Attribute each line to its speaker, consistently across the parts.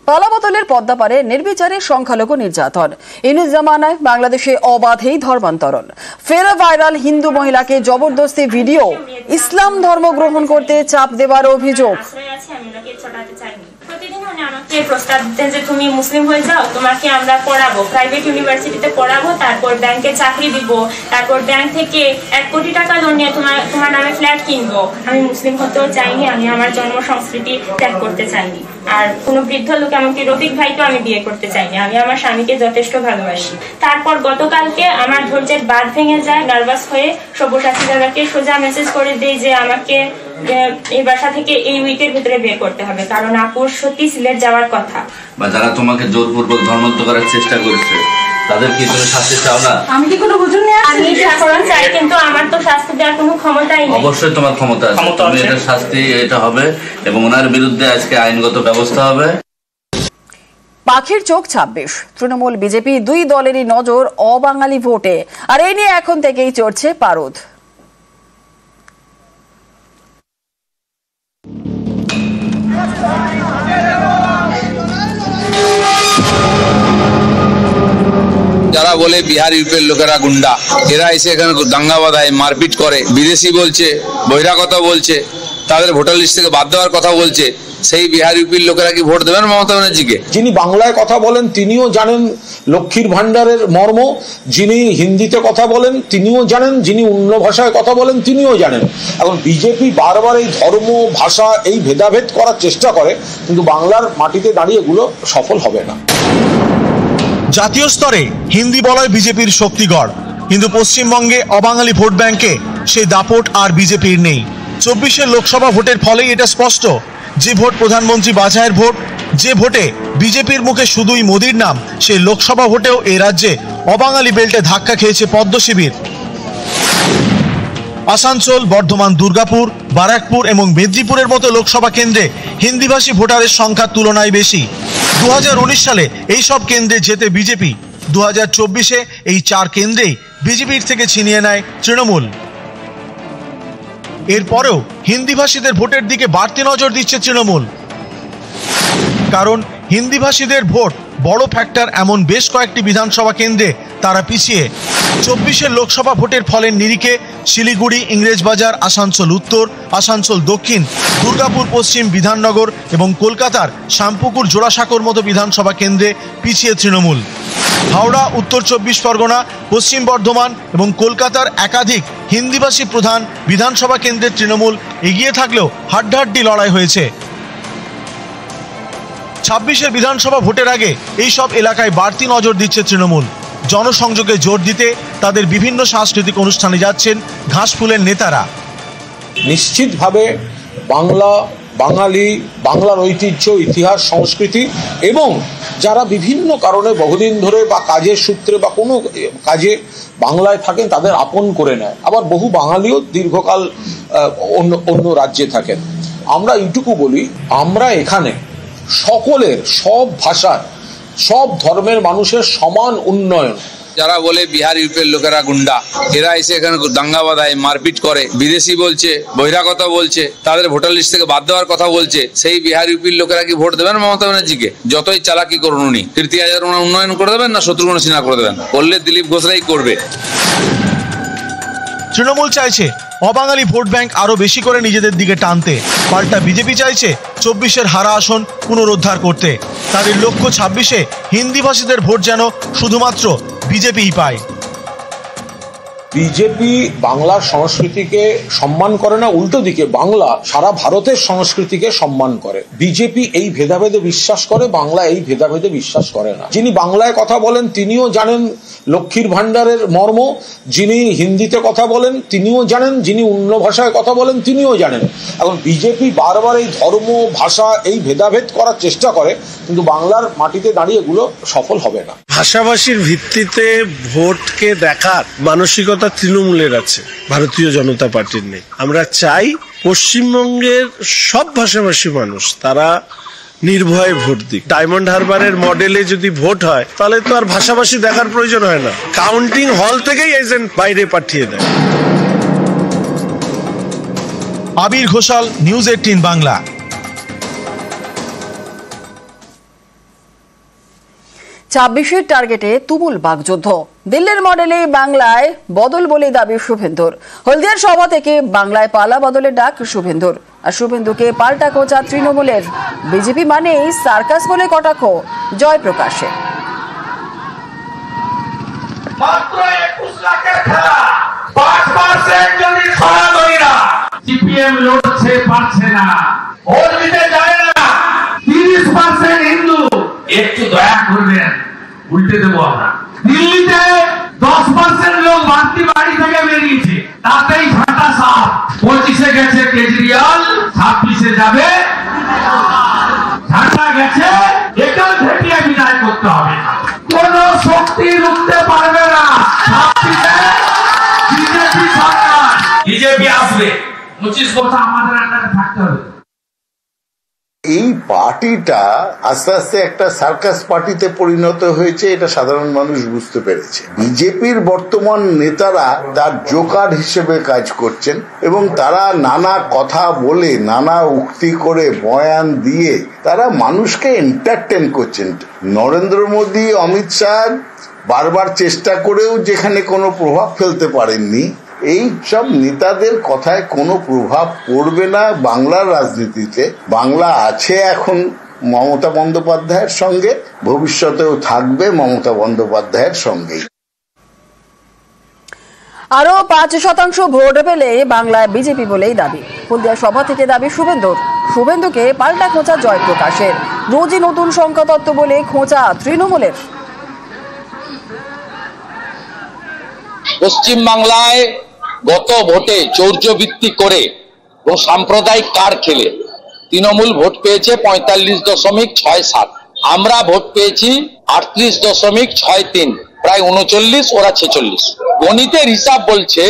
Speaker 1: পালাবদলের পদ্মাপারে নির্বিচারে সংখ্যালঘু নির্যাতন। ইউনুস জামানায় বাংলাদেশে অবাধেই ধর্মান্তরণ। ফের ভাইরাল হিন্দু মহিলাকে জবরদস্তি ভিডিও, ইসলাম ধর্ম গ্রহণ করতে চাপ দেওয়ার অভিযোগ।
Speaker 2: আমাকে প্রস্তাব দিতেন যে তুমি মুসলিম হয়ে যাও, তোমাকে আমরা পড়াবো, প্রাইভেট ইউনিভার্সিটিতে পড়াবো, তারপর ব্যাংকে চাকরি দিব, তারপর ব্যাংক থেকে 1 কোটি টাকা লোন নিয়ে তোমার নামে ফ্ল্যাট কিনবো। আমি মুসলিম হতেও চাইনি, আমি আমার জন্ম সংস্কৃতি ত্যাগ করতে চাইনি। আর কোনো বৃদ্ধ লোক, এমনকি রফিক ভাইকেও আমি বিয়ে করতে চাইনি। আমি আমার স্বামীকে যথেষ্ট ভালোবাসি। তারপর গতকালকে আমার ধৈর্যের বাঁধ ভেঙে যায়। নার্ভাস হয়ে সব্যসাচী দাদাকে সোজা মেসেজ করে দেই যে আমাকে এই বাসা থেকে এই উইকের ভিতরে বের করতে হবে, কারণ আপুর সত্যি সিলেট যাওয়ার কথা।
Speaker 3: বা যারা তোমাকে জোরপূর্বক ধর্মান্তর করার চেষ্টা করেছে তাদের কি তুমি শাস্তি চাও না?
Speaker 2: আমি কি কোনো হুজুর নিয়ে আমি শাস্তি চাই, কিন্তু আমার তো শাস্তি দেওয়ার কোনো ক্ষমতাই নেই।
Speaker 3: অবশ্যই তোমার ক্ষমতা আছে, তুমি এটা শাস্তি এটা হবে এবং ওনার বিরুদ্ধে আজকে আইনগত ব্যবস্থা হবে।
Speaker 1: পাখির চোখ 26। তৃণমূল বিজেপি দুই দলেরই নজর অবাঙালি ভোটে, আর এই নিয়ে এখন থেকেই চড়ছে পারদ।
Speaker 4: যারা বলে বিহার ইউপের লোকেরা গুন্ডা, এরা এসে এখানে দাঙ্গা বাঁধায়, মারপিট করে, বিদেশি বলছে, বহিরাগত বলছে, তাদের ভোটার লিস্ট থেকে বাদ দেওয়ার কথা বলছে, সেই বিহার ইউপির লোকেরা কি ভোট দেবেন মমতা ব্যানার্জিকে?
Speaker 5: যিনি বাংলায় কথা বলেন তিনিও জানেন লক্ষ্মীর ভান্ডারের মর্ম, যিনি হিন্দিতে কথা বলেন তিনিও জানেন, যিনি অন্য ভাষায় কথা বলেন তিনিও জানেন। এখন বিজেপি বারবার এই ধর্ম ভাষা এই ভেদাভেদ করার চেষ্টা করে, কিন্তু বাংলার মাটিতে দাঁড়িয়ে এগুলো সফল হবে না।
Speaker 6: জাতীয় স্তরে হিন্দি বলয় বিজেপির শক্তিগড়, কিন্তু পশ্চিমবঙ্গে অবাঙালি ভোট ব্যাংকে সেই দাপট আর বিজেপির নেই। 24 লোকসভা ভোটের ফলেই এটা স্পষ্ট। যে ভোট প্রধানমন্ত্রী বাছাইয়ের ভোট, যে ভোটে বিজেপির মুখে শুধুই মোদির নাম, সেই লোকসভা ভোটেও এ রাজ্যে অবাঙালি বেল্টে ধাক্কা খেয়েছে পদ্ম শিবির। আসানসোল, বর্ধমান, দুর্গাপুর, বারাকপুর এবং মেদিনীপুরের মতো লোকসভা কেন্দ্রে হিন্দিভাষী ভোটারের সংখ্যার তুলনায় বেশি। 2019 সালে এই সব কেন্দ্রে জেতে বিজেপি, 2024-এ এই 4 কেন্দ্রেই বিজেপির থেকে ছিনিয়ে নেয় তৃণমূল। এরপরেও হিন্দিভাষীদের ভোটের দিকে বাড়তি নজর দিচ্ছে তৃণমূল, কারণ হিন্দিভাষীদের ভোট বড় ফ্যাক্টর এমন বেশ কয়েকটি বিধানসভা কেন্দ্রে তারা পিছিয়ে। 24 লোকসভা ভোটের ফলের নিরিখে শিলিগুড়ি, ইংরেজবাজার, আসানসোল উত্তর, আসানসোল দক্ষিণ, দুর্গাপুর পশ্চিম, বিধাননগর এবং কলকাতার শ্যামপুকুর, জোড়াসাঁকোর মতো বিধানসভা কেন্দ্রে পিছিয়ে তৃণমূল। হাওড়া, উত্তর 24 পরগনা, পশ্চিম বর্ধমান এবং কলকাতার একাধিক হিন্দিভাষী প্রধান বিধানসভা কেন্দ্রে তৃণমূল এগিয়ে থাকলেও হাড্ডাহাড্ডি লড়াই হয়েছে। 26 বিধানসভা ভোটের আগে এই সব এলাকায় বাড়তি নজর দিচ্ছে তৃণমূল। জনসংযোগে জোর দিতে তাদের বিভিন্ন সাংস্কৃতিক অনুষ্ঠানে যাচ্ছেন ঘাসফুলের নেতারা।
Speaker 5: নিশ্চিতভাবে বাংলা, বাঙালি, বাংলার ঐতিহ্য, ইতিহাস, সংস্কৃতি এবং যারা বিভিন্ন কারণে বহুদিন ধরে বা কাজের সূত্রে বা কোনো কাজে বাংলায় থাকেন তাদের আপন করে নেয়। আবার বহু বাঙালিও দীর্ঘকাল অন্য রাজ্যে থাকেন। আমরা এইটুকু বলি, আমরা এখানে সকলের, সব ভাষার, সব ধর্মের মানুষের সমান উন্নয়ন।
Speaker 4: যারা বলে বিহার ইউপের লোকেরা গুন্ডা, এরা এসে এখানে দাঙ্গা বাঁধায়, মারপিট করে, বিদেশি বলছে, বহিরাগত বলছে, তাদের ভোটার লিস্ট থেকে বাদ দেওয়ার কথা বলছে, সেই বিহার ইউপির লোকেরা কি ভোট দেবেন মমতা ব্যানার্জিকে? যতই চালাকি করুন উনি, কীর্তি হাজার উন্নয়ন করে দেবেন না শত্রুঘ্ন সিনহা করে দেবেন? করলে দিলীপ ঘোষরাই করবে।
Speaker 6: তৃণমূল চাইছে অবাঙালি ভোট ব্যাংক আরো বেশি করে নিজেদের দিকে টানতে, পাল্টা বিজেপি চাইছে 24 হারা আসন পুনরুদ্ধার করতে। তাদের লক্ষ্য 26-এ হিন্দিভাষীদের ভোট যেন শুধুমাত্র বিজেপিই পায়।
Speaker 5: বিজেপি বাংলার সংস্কৃতিকে সম্মান করে না, উল্টো দিকে বাংলা সারা ভারতের সংস্কৃতিকে সম্মান করে। বিজেপি এই ভেদাভেদে বিশ্বাস করে, বাংলা এই ভেদাভেদে বিশ্বাস করে না। যিনি বাংলায় কথা বলেন তিনিও জানেন লক্ষ্মীর ভান্ডারের মর্ম, যিনি হিন্দিতে কথা বলেন তিনিও জানেন, যিনি অন্য ভাষায় কথা বলেন তিনিও জানেন। এখন বিজেপি বারবার এই ধর্ম ভাষা এই ভেদাভেদ করার চেষ্টা করে, কিন্তু বাংলার মাটিতে দাঁড়িয়ে এগুলো সফল হবে না।
Speaker 7: ভাষাভাষীর ভিত্তিতে ভোটকে দেখার মানসিকতা তৃণমূলের আছে, ভারতীয় জনতা পার্টির নেই। আমরা চাই পশ্চিমবঙ্গের সব ভাষাভাষী মানুষ তারা নির্ভয়ে ভোট দিক। ডায়মন্ড হারবারের মডেলে যদি ভোট হয় তাহলে তো আর ভাষাভাষী দেখার প্রয়োজন হয় না, কাউন্টিং হল থেকেই এজেন্ট বাইরে পাঠিয়ে দেয়।
Speaker 6: আবির ঘোষাল, নিউজ 18 বাংলা।
Speaker 1: 26-এর টার্গেটে তুমুল বাগযুদ্ধ। দিল্লির মডেলে বাংলায় বদল বলে দাবি শুভেন্দুর। হলদিয়ার সভা থেকে বাংলায় পালা বদলের ডাক শুভেন্দুর। আর শুভেন্দুকে পাল্টা খোঁচা তৃণমূলের। বিজেপি মানেই সার্কাস বলে কটাক্ষ জয়প্রকাশে।
Speaker 8: মাত্র 21 লাখের খেলা 5% যদি সরাসরিরা সিপিএম লড়ছে পারছে না, ভোট দিতে যায় না, 30% হিন্দু। একটু দয়া করবেন, উল্টে দেবো আমরা। দিল্লিতে 10% লোক বাড়তি বাড়ি থেকে বেরিয়েছে, তাতেই ঝাঁটা সাপ। 25-এ গেছে কেজরিওয়াল, 26-এ যাবে ঝাঁটা গেছে। এটাও ঘেটিয়ে বিদায় করতে হবে, কোন শক্তি রুখতে পারবে না। 26-এ বিজেপি সরকার, বিজেপি আসবে, 25 বছর আমাদের আন্ডারে থাকতে হবে।
Speaker 9: এই পার্টিটা আস্তে আস্তে একটা সার্কাস পার্টিতে পরিণত হয়েছে, এটা সাধারণ মানুষ বুঝতে পেরেছে। বিজেপির বর্তমান নেতারা তার জোকার হিসেবে কাজ করছেন এবং তারা নানা কথা বলে, নানা উক্তি করে, বয়ান দিয়ে তারা মানুষকে এন্টারটেন করছেন। নরেন্দ্র মোদী, অমিত শাহ বারবার চেষ্টা করেও যেখানে কোনো প্রভাব ফেলতে পারেননি, এই সব নেতাদের কথায় কোনো প্রভাব পড়বে না বাংলার রাজনীতিতে। বাংলা আছে এখন মমতা বন্দ্যোপাধ্যায়ের সঙ্গে, ভবিষ্যতেও থাকবে মমতা বন্দ্যোপাধ্যায়ের সঙ্গেই।
Speaker 1: আরো 5% ভোট পেলে বাংলায় বিজেপি বলেই দাবি। হলদিয়া সভা থেকে দাবি শুভেন্দুর। শুভেন্দুকে পাল্টা খোঁচা জয়প্রকাশের। রোজই নতুন সংখ্যা তত্ত্ব বলে খোঁচা তৃণমূলের।
Speaker 10: পশ্চিম বাংলায় গত ভোটে চৌর্যবৃত্তি করে এবং সাম্প্রদায়িক কার খেলে তৃণমূল ভোট পেয়েছে 45.67। আমরা ভোট পেয়েছি 38.63, প্রায় 39, ওরা 46। গণিতের হিসাব বলছে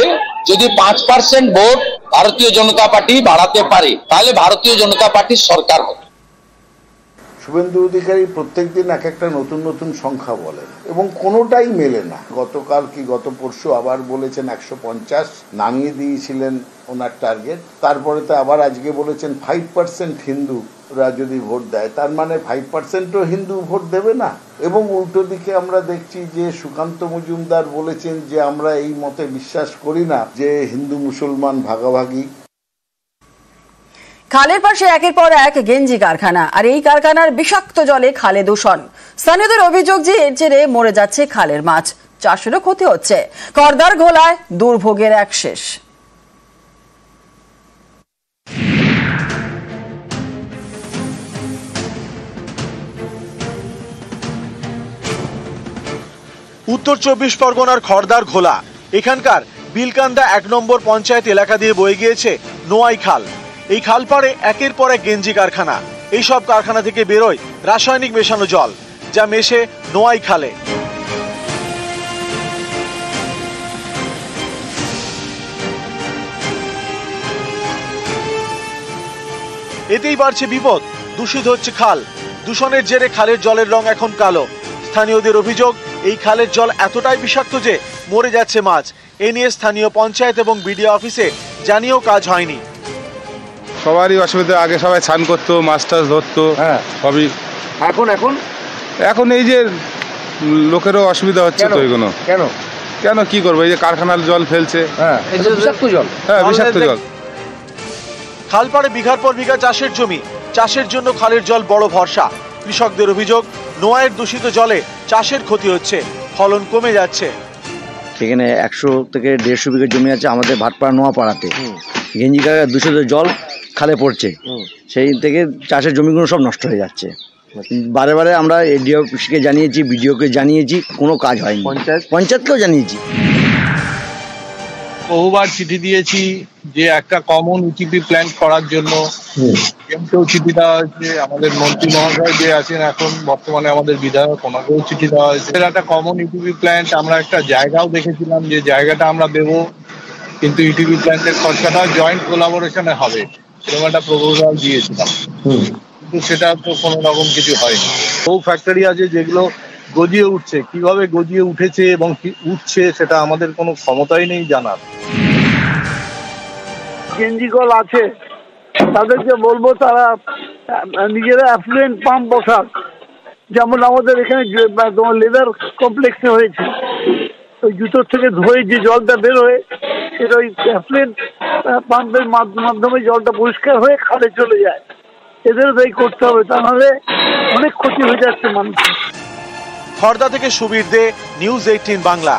Speaker 10: যদি 5% ভোট ভারতীয় জনতা পার্টি বাড়াতে পারে তাহলে ভারতীয় জনতা পার্টির সরকার হবে।
Speaker 9: শুভেন্দু অধিকারী প্রত্যেকদিন এক একটা নতুন নতুন সংখ্যা বলেন এবং কোনোটাই মেলে না। গতকাল কি গত পরশু আবার বলেছেন 150, নামিয়ে দিয়েছিলেন ওনার টার্গেট। তারপরে তো আবার আজকে বলেছেন 5% হিন্দুরা যদি ভোট দেয়, তার মানে 5%ও হিন্দু ভোট দেবে না। এবং উল্টো দিকে আমরা দেখছি যে সুকান্ত মজুমদার বলেছেন যে আমরা এই মতে বিশ্বাস করি না যে হিন্দু মুসলমান ভাগাভাগি।
Speaker 1: খালের পাশে একের পর এক গেঞ্জি কারখানা, আর এই কারখানার বিষাক্ত জলে খালে দূষণ। স্থানীয়দের অভিযোগ যে এর জেরে মরে যাচ্ছে খালের মাছ, চাষেরও ক্ষতি হচ্ছে। করদার ঘোলায় দুর্ভোগের এক শেষ।
Speaker 6: উত্তর 24 পরগনার খড়দার ঘোলা। এখানকার বিলকান্দা 1 নম্বর পঞ্চায়েত এলাকা দিয়ে বয়ে গিয়েছে নোয়াই খাল। এই খাল পাড়ে একের পর এক গেঞ্জি কারখানা। এই সব কারখানা থেকে বেরোয় রাসায়নিক মেশানো জল, যা মেশে নোয়াই খালে। এতেই বাড়ছে বিপদ, দূষিত হচ্ছে খাল। দূষণের জেরে খালের জলের রং এখন কালো। স্থানীয়দের অভিযোগ এই খালের জল এতটাই বিষাক্ত যে মরে যাচ্ছে মাছ। এ নিয়ে স্থানীয় পঞ্চায়েত এবং বিডিও অফিসে জানিয়েও কাজ হয়নি।
Speaker 11: সবারই অসুবিধা, আগে সবাই স্নান করতো, মাছ টাছ ধরতো, সবই। এখন এই যে লোকেরও অসুবিধা হচ্ছে তো। এগুলো কেন কি করবো, এই যে কারখানার জল ফেলছে, বিষাক্ত জল। হ্যাঁ, বিষাক্ত জল।
Speaker 6: খাল পাড়ে বিঘার পর বিঘা চাষের জমি, চাষের জন্য খালের জল বড় ভরসা। কৃষকদের অভিযোগ নোয়াইয়ের দূষিত জলে চাষের ক্ষতি হচ্ছে, ফলন কমে যাচ্ছে।
Speaker 12: সেখানে 100 থেকে 150 বিঘা জমি আছে আমাদের ভাটপাড়া নোয়াপাড়াতে। গেঞ্জি কারখানার দূষিত জল খালে পড়ছে, সেই থেকে চাষের জমিগুলো সব নষ্ট হয়ে যাচ্ছে। বারে বারে আমরা এডিও অফিসকে জানিয়েছি, বিডিওকে জানিয়েছি, কোনো কাজ হয়নি। পঞ্চায়েতকেও জানিয়েছি,
Speaker 13: বহুবার চিঠি দিয়েছি যে একটা কমন ইটিপি প্ল্যান করার জন্য। কেউ চিঠি দেওয়া হয়েছে, আমাদের মন্ত্রী মহাশয় যে আছেন এখন বর্তমানে আমাদের বিধায়ক, ওনাকেও চিঠি দেওয়া হয়েছে। একটা কমন ইটিপি প্ল্যান্ট, আমরা একটা জায়গাও দেখেছিলাম যে জায়গাটা আমরা দেবো, কিন্তু ইটিপি প্ল্যান্টের খরচাটা জয়েন্ট কোলাবোরেশনে হবে, এরকম একটা প্রপোজাল দিয়েছিলাম, কিন্তু সেটা তো কোনো রকম কিছু হয়নি। বহু ফ্যাক্টরি আছে যেগুলো গজিয়ে উঠছে, কিভাবে গজিয়ে উঠেছে এবং কি উঠছে সেটা আমাদের কোনো ক্ষমতাই নেই জানার।
Speaker 14: গেঞ্জি কল আছে, তাদেরকে বলবো তারা নিজেরা অ্যাফ্লুয়েন্ট পাম্প বসাক, যেমন আমাদের এখানে তোমার লেদার কমপ্লেক্সে হয়েছে, ওই জুতোর থেকে ধুয়ে যে জলটা বের হয়ে সেটা ওই অ্যাফ্লুয়েন্ট পাম্পের মাধ্যমে জলটা পরিষ্কার হয়ে খালে চলে যায়। এদেরও তাই করতে হবে, তা নাহলে অনেক ক্ষতি হয়ে যাচ্ছে মানুষের।
Speaker 6: খড়দা থেকে সুবীর দে, নিউজ 18 বাংলা।